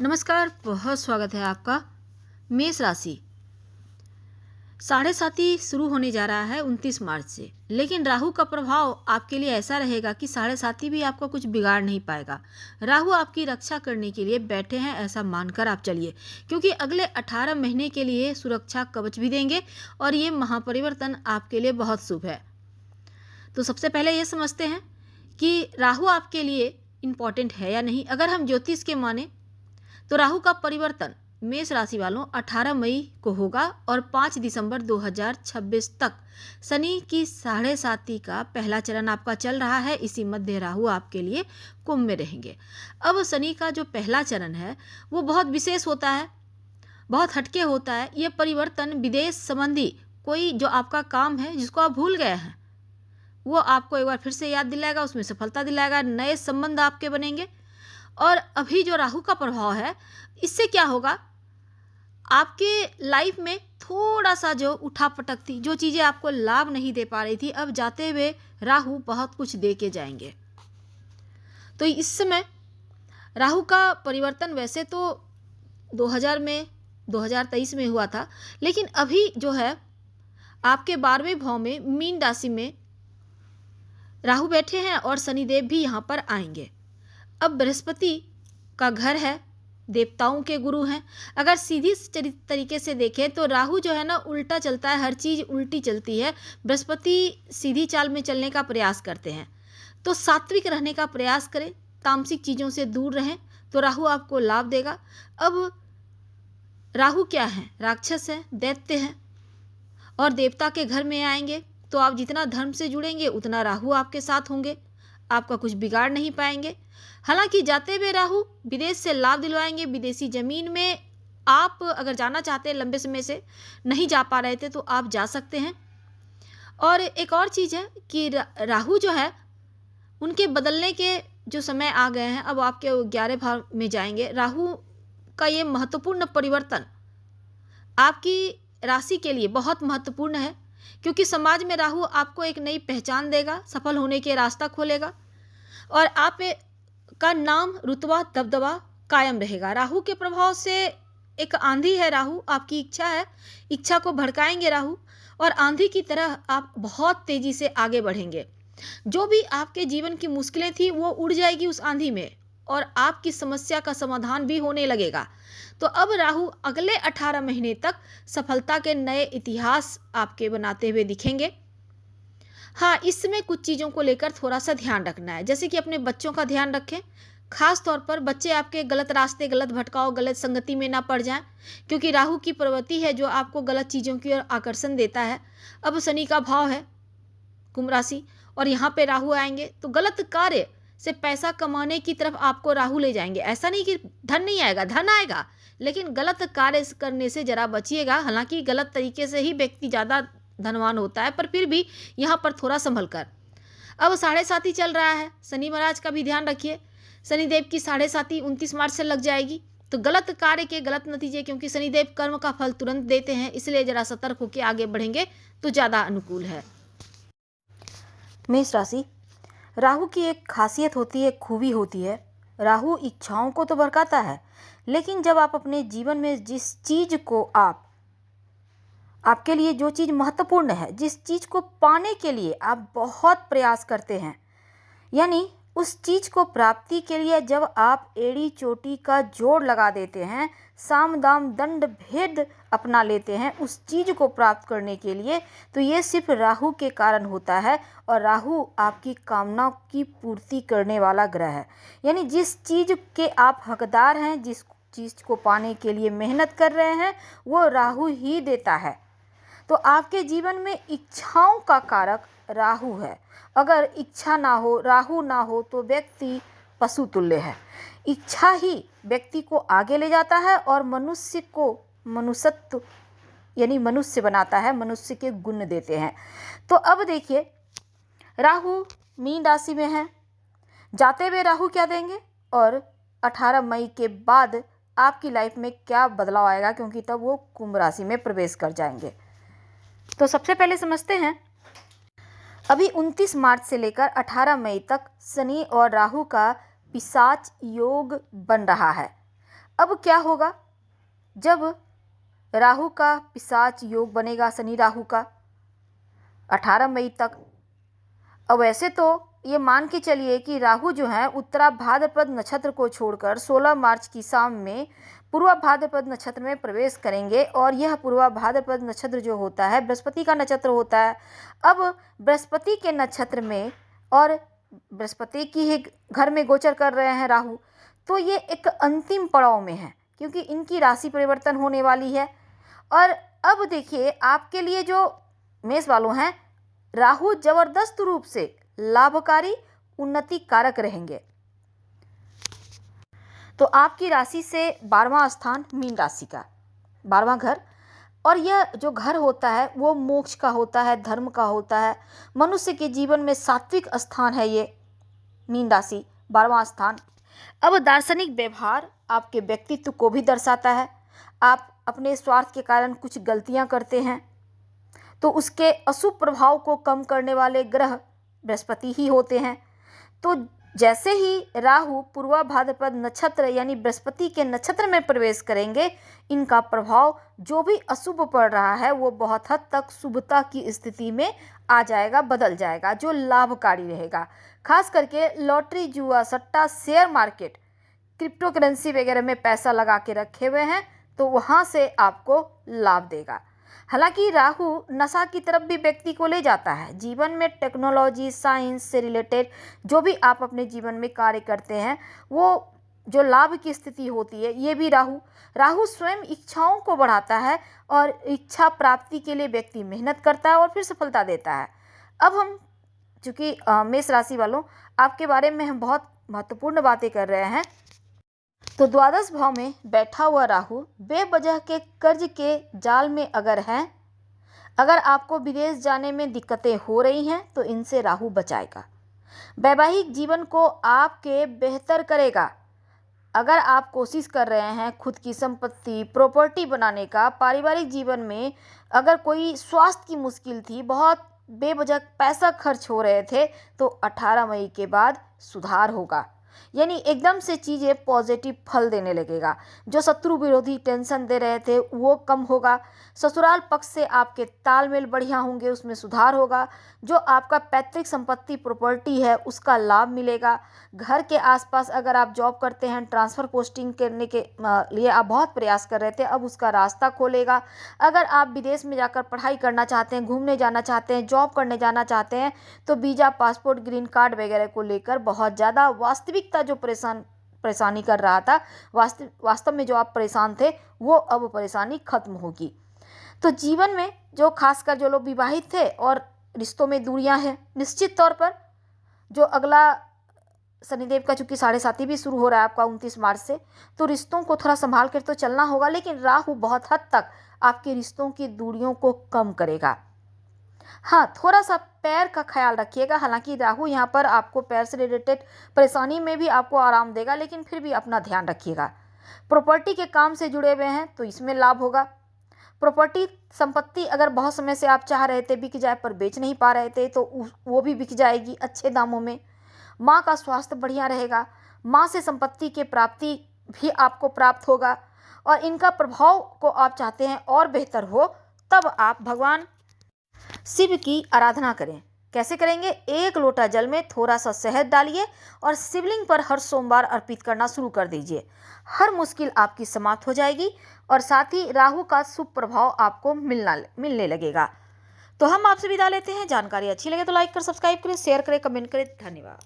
नमस्कार, बहुत स्वागत है आपका। मेष राशि, साढ़े साथी शुरू होने जा रहा है 29 मार्च से। लेकिन राहु का प्रभाव आपके लिए ऐसा रहेगा कि साढ़े साथी भी आपका कुछ बिगाड़ नहीं पाएगा। राहु आपकी रक्षा करने के लिए बैठे हैं, ऐसा मानकर आप चलिए, क्योंकि अगले 18 महीने के लिए सुरक्षा कवच भी देंगे और ये महापरिवर्तन आपके लिए बहुत शुभ है। तो सबसे पहले ये समझते हैं कि राहु आपके लिए इम्पॉर्टेंट है या नहीं। अगर हम ज्योतिष के माने तो राहु का परिवर्तन मेष राशि वालों 18 मई को होगा और 5 दिसंबर 2026 तक शनि की साढ़े साती का पहला चरण आपका चल रहा है। इसी मध्य राहु आपके लिए कुंभ में रहेंगे। अब शनि का जो पहला चरण है वो बहुत विशेष होता है, बहुत हटके होता है। ये परिवर्तन विदेश संबंधी कोई जो आपका काम है जिसको आप भूल गए हैं वो आपको एक बार फिर से याद दिलाएगा, उसमें सफलता दिलाएगा, नए संबंध आपके बनेंगे। और अभी जो राहु का प्रभाव है इससे क्या होगा, आपके लाइफ में थोड़ा सा जो उठापटक थी, जो चीज़ें आपको लाभ नहीं दे पा रही थी, अब जाते हुए राहु बहुत कुछ दे के जाएंगे। तो इस समय राहु का परिवर्तन वैसे तो 2023 में हुआ था, लेकिन अभी जो है आपके 12वें भाव में मीन राशि में राहु बैठे हैं और शनिदेव भी यहाँ पर आएंगे। अब बृहस्पति का घर है, देवताओं के गुरु हैं। अगर सीधी तरीके से देखें तो राहु जो है ना उल्टा चलता है, हर चीज़ उल्टी चलती है। बृहस्पति सीधी चाल में चलने का प्रयास करते हैं। तो सात्विक रहने का प्रयास करें, तामसिक चीज़ों से दूर रहें तो राहु आपको लाभ देगा। अब राहु क्या है, राक्षस है, दैत्य है और देवता के घर में आएंगे तो आप जितना धर्म से जुड़ेंगे उतना राहु आपके साथ होंगे, आपका कुछ बिगाड़ नहीं पाएंगे। हालांकि जाते हुए राहु विदेश से लाभ दिलवाएंगे। विदेशी जमीन में आप अगर जाना चाहते हैं, लंबे समय से नहीं जा पा रहे थे तो आप जा सकते हैं। और एक और चीज़ है कि राहु जो है उनके बदलने के जो समय आ गए हैं, अब आपके 11 भाव में जाएंगे। राहु का ये महत्वपूर्ण परिवर्तन आपकी राशि के लिए बहुत महत्वपूर्ण है, क्योंकि समाज में राहु आपको एक नई पहचान देगा, सफल होने के रास्ता खोलेगा और आप का नाम, रुतबा, दबदबा कायम रहेगा। राहु के प्रभाव से एक आंधी है, राहु आपकी इच्छा है, इच्छा को भड़काएंगे राहु और आंधी की तरह आप बहुत तेजी से आगे बढ़ेंगे। जो भी आपके जीवन की मुश्किलें थी वो उड़ जाएगी उस आंधी में और आपकी समस्या का समाधान भी होने लगेगा। तो अब राहु अगले 18 महीने तक सफलता के नए इतिहास आपके बनाते हुए दिखेंगे। हाँ, इसमें कुछ चीज़ों को लेकर थोड़ा सा ध्यान रखना है, जैसे कि अपने बच्चों का ध्यान रखें। खास तौर पर बच्चे आपके गलत रास्ते, गलत भटकाव, गलत संगति में ना पड़ जाएं, क्योंकि राहु की प्रवृत्ति है जो आपको गलत चीज़ों की ओर आकर्षण देता है। अब शनि का भाव है कुंभ राशि और यहाँ पे राहु आएंगे तो गलत कार्य से पैसा कमाने की तरफ आपको राहु ले जाएंगे। ऐसा नहीं कि धन नहीं आएगा, धन आएगा, लेकिन गलत कार्य करने से जरा बचिएगा। हालांकि गलत तरीके से ही व्यक्ति ज़्यादा धनवान होता है, पर फिर भी यहाँ पर थोड़ा संभल कर। अब साढ़े साती चल रहा है, शनि महाराज का भी ध्यान रखिए। शनिदेव की साढ़े साती 29 मार्च से लग जाएगी, तो गलत कार्य के गलत नतीजे, क्योंकि शनिदेव कर्म का फल तुरंत देते हैं, इसलिए जरा सतर्क होकर आगे बढ़ेंगे तो ज़्यादा अनुकूल है। मेष राशि, राहु की एक खासियत होती है, खूबी होती है। राहु इच्छाओं को तो भड़काता है, लेकिन जब आप अपने जीवन में जिस चीज़ को आपके लिए जो चीज़ महत्वपूर्ण है, जिस चीज़ को पाने के लिए आप बहुत प्रयास करते हैं, यानी उस चीज़ को प्राप्ति के लिए जब आप एड़ी चोटी का जोड़ लगा देते हैं, साम दाम दंड भेद अपना लेते हैं उस चीज़ को प्राप्त करने के लिए, तो ये सिर्फ राहु के कारण होता है। और राहु आपकी कामनाओं की पूर्ति करने वाला ग्रह है। यानी जिस चीज़ के आप हकदार हैं, जिस चीज़ को पाने के लिए मेहनत कर रहे हैं, वो राहु ही देता है। तो आपके जीवन में इच्छाओं का कारक राहु है। अगर इच्छा ना हो, राहु ना हो, तो व्यक्ति पशु तुल्य है। इच्छा ही व्यक्ति को आगे ले जाता है और मनुष्य को मनुष्यत्व यानी मनुष्य बनाता है, मनुष्य के गुण देते हैं। तो अब देखिए, राहु मीन राशि में है, जाते हुए राहु क्या देंगे और 18 मई के बाद आपकी लाइफ में क्या बदलाव आएगा, क्योंकि तब वो कुंभ राशि में प्रवेश कर जाएंगे। तो सबसे पहले समझते हैं, अभी 29 मार्च से लेकर 18 मई तक शनि और राहु का पिशाच योग बन रहा है। अब क्या होगा जब राहु का पिशाच योग बनेगा, शनि राहु का 18 मई तक। अब वैसे तो ये मान के चलिए कि राहु जो है उत्तरा भाद्रपद नक्षत्र को छोड़कर 16 मार्च की शाम में पूर्वा भाद्रपद नक्षत्र में प्रवेश करेंगे, और यह पूर्वा भाद्रपद नक्षत्र जो होता है बृहस्पति का नक्षत्र होता है। अब बृहस्पति के नक्षत्र में और बृहस्पति की ही घर में गोचर कर रहे हैं राहु, तो ये एक अंतिम पड़ाव में है क्योंकि इनकी राशि परिवर्तन होने वाली है। और अब देखिए आपके लिए जो मेष वालों हैं, राहु जबरदस्त रूप से लाभकारी उन्नति कारक रहेंगे। तो आपकी राशि से 12वां स्थान मीन राशि का 12वां घर, और यह जो घर होता है वो मोक्ष का होता है, धर्म का होता है, मनुष्य के जीवन में सात्विक स्थान है ये मीन राशि 12वां स्थान। अब दार्शनिक व्यवहार आपके व्यक्तित्व को भी दर्शाता है। आप अपने स्वार्थ के कारण कुछ गलतियां करते हैं तो उसके अशुभ प्रभाव को कम करने वाले ग्रह बृहस्पति ही होते हैं। तो जैसे ही राहु पूर्वा भाद्रपद नक्षत्र यानी बृहस्पति के नक्षत्र में प्रवेश करेंगे, इनका प्रभाव जो भी अशुभ पड़ रहा है वो बहुत हद तक शुभता की स्थिति में आ जाएगा, बदल जाएगा, जो लाभकारी रहेगा। खास करके लॉटरी, जुआ, सट्टा, शेयर मार्केट, क्रिप्टो करेंसी वगैरह में पैसा लगा के रखे हुए हैं तो वहाँ से आपको लाभ देगा। हालांकि राहु नशा की तरफ भी व्यक्ति को ले जाता है। जीवन में टेक्नोलॉजी, साइंस से रिलेटेड जो भी आप अपने जीवन में कार्य करते हैं वो जो लाभ की स्थिति होती है, ये भी राहु स्वयं इच्छाओं को बढ़ाता है और इच्छा प्राप्ति के लिए व्यक्ति मेहनत करता है और फिर सफलता देता है। अब हम चूँकि मेष राशि वालों आपके बारे में हम बहुत महत्वपूर्ण बातें कर रहे हैं, तो द्वादश भाव में बैठा हुआ राहु बेवजह के कर्ज के जाल में अगर आपको विदेश जाने में दिक्कतें हो रही हैं तो इनसे राहु बचाएगा। वैवाहिक जीवन को आपके बेहतर करेगा। अगर आप कोशिश कर रहे हैं खुद की संपत्ति, प्रॉपर्टी बनाने का, पारिवारिक जीवन में अगर कोई स्वास्थ्य की मुश्किल थी, बहुत बेवजह पैसा खर्च हो रहे थे, तो 18 मई के बाद सुधार होगा। यानी एकदम से चीज़ें पॉजिटिव फल देने लगेगा। जो शत्रु विरोधी टेंशन दे रहे थे वो कम होगा। ससुराल पक्ष से आपके तालमेल बढ़िया होंगे, उसमें सुधार होगा। जो आपका पैतृक संपत्ति प्रॉपर्टी है उसका लाभ मिलेगा। घर के आसपास अगर आप जॉब करते हैं, ट्रांसफ़र पोस्टिंग करने के लिए आप बहुत प्रयास कर रहे थे, अब उसका रास्ता खोलेगा। अगर आप विदेश में जाकर पढ़ाई करना चाहते हैं, घूमने जाना चाहते हैं, जॉब करने जाना चाहते हैं, तो वीज़ा, पासपोर्ट, ग्रीन कार्ड वगैरह को लेकर बहुत ज़्यादा वास्तविकता जो परेशानी कर रहा था, वास्तव में जो आप परेशान थे वो अब परेशानी खत्म होगी। तो जीवन में जो खासकर जो लोग विवाहित थे और रिश्तों में दूरियां हैं, निश्चित तौर पर जो अगला शनिदेव का चूंकि 7.5 भी शुरू हो रहा है आपका 29 मार्च से, तो रिश्तों को थोड़ा संभाल कर तो चलना होगा। लेकिन राहु बहुत हद तक आपके रिश्तों की दूरियों को कम करेगा। हाँ, थोड़ा सा पैर का ख्याल रखिएगा। हालांकि राहु यहाँ पर आपको पैर से रिलेटेड परेशानी में भी आपको आराम देगा, लेकिन फिर भी अपना ध्यान रखिएगा। प्रॉपर्टी के काम से जुड़े हुए हैं तो इसमें लाभ होगा। प्रॉपर्टी संपत्ति अगर बहुत समय से आप चाह रहे थे बिक जाए पर बेच नहीं पा रहे थे तो वो भी बिक जाएगी अच्छे दामों में। माँ का स्वास्थ्य बढ़िया रहेगा। माँ से संपत्ति के प्राप्ति भी आपको प्राप्त होगा। और इनका प्रभाव को आप चाहते हैं और बेहतर हो, तब आप भगवान शिव की आराधना करें। कैसे करेंगे? 1 लोटा जल में थोड़ा सा शहद डालिए और शिवलिंग पर हर सोमवार अर्पित करना शुरू कर दीजिए। हर मुश्किल आपकी समाप्त हो जाएगी और साथ ही राहु का शुभ प्रभाव आपको मिलने लगेगा। तो हम आपसे विदा लेते हैं। जानकारी अच्छी लगे तो लाइक कर, सब्सक्राइब करें, शेयर करें, कमेंट करें। धन्यवाद।